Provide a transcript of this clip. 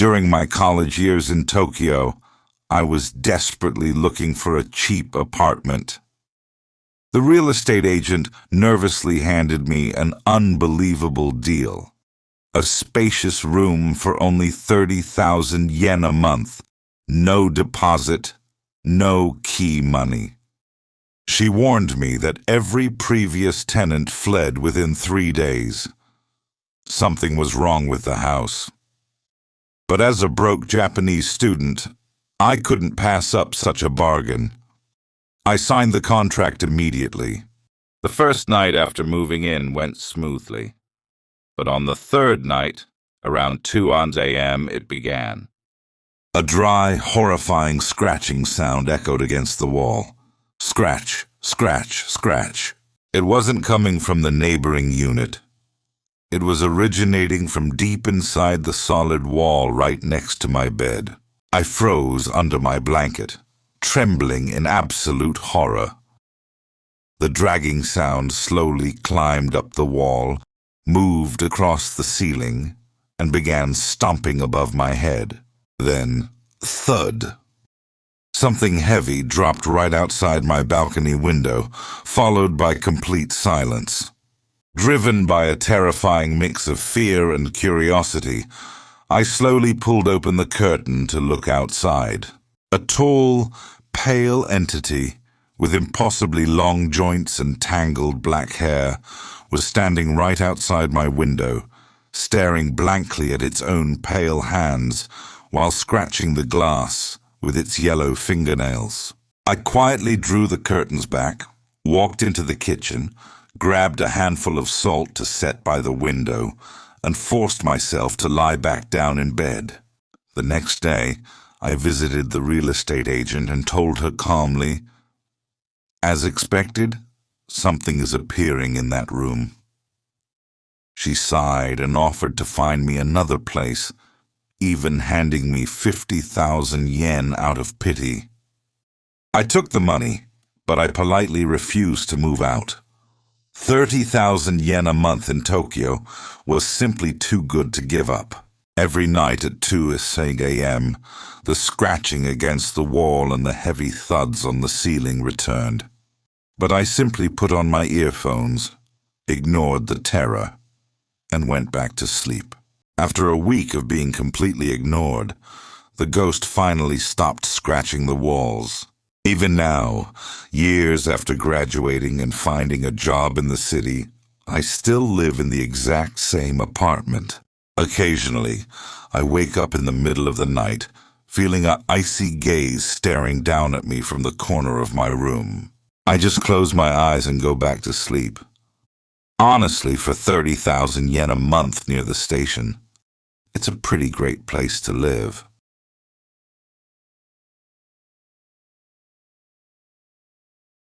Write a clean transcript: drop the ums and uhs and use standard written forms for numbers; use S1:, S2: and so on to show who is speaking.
S1: During my college years in Tokyo, I was desperately looking for a cheap apartment. The real estate agent nervously handed me an unbelievable deal. A spacious room for only 30,000 yen a month. No deposit, no key money. She warned me that every previous tenant fled within 3 days. Something was wrong with the house. But as a broke Japanese student, I couldn't pass up such a bargain. I signed the contract immediately. The first night after moving in went smoothly. But on the third night, around 2 a.m., it began. A dry, horrifying scratching sound echoed against the wall. Scratch, scratch, scratch. It wasn't coming from the neighboring unit. It was originating from deep inside the solid wall right next to my bed. I froze under my blanket, trembling in absolute horror. The dragging sound slowly climbed up the wall, moved across the ceiling, and began stomping above my head. Then, thud. Something heavy dropped right outside my balcony window, followed by complete silence. Driven by a terrifying mix of fear and curiosity, I slowly pulled open the curtain to look outside. A tall, pale entity with impossibly long joints and tangled black hair was standing right outside my window, staring blankly at its own pale hands while scratching the glass with its yellow fingernails. I quietly drew the curtains back, walked into the kitchen, grabbed a handful of salt to set by the window, and forced myself to lie back down in bed. The next day, I visited the real estate agent and told her calmly, "As expected, something is appearing in that room." She sighed and offered to find me another place, even handing me 50,000 yen out of pity. I took the money, but I politely refused to move out. 30,000 yen a month in Tokyo was simply too good to give up. Every night at 2 a.m., the scratching against the wall and the heavy thuds on the ceiling returned. But I simply put on my earphones, ignored the terror, and went back to sleep. After a week of being completely ignored, the ghost finally stopped scratching the walls. Even now, years after graduating and finding a job in the city, I still live in the exact same apartment. Occasionally, I wake up in the middle of the night, feeling an icy gaze staring down at me from the corner of my room. I just close my eyes and go back to sleep. Honestly, for 30,000 yen a month near the station, it's a pretty great place to live.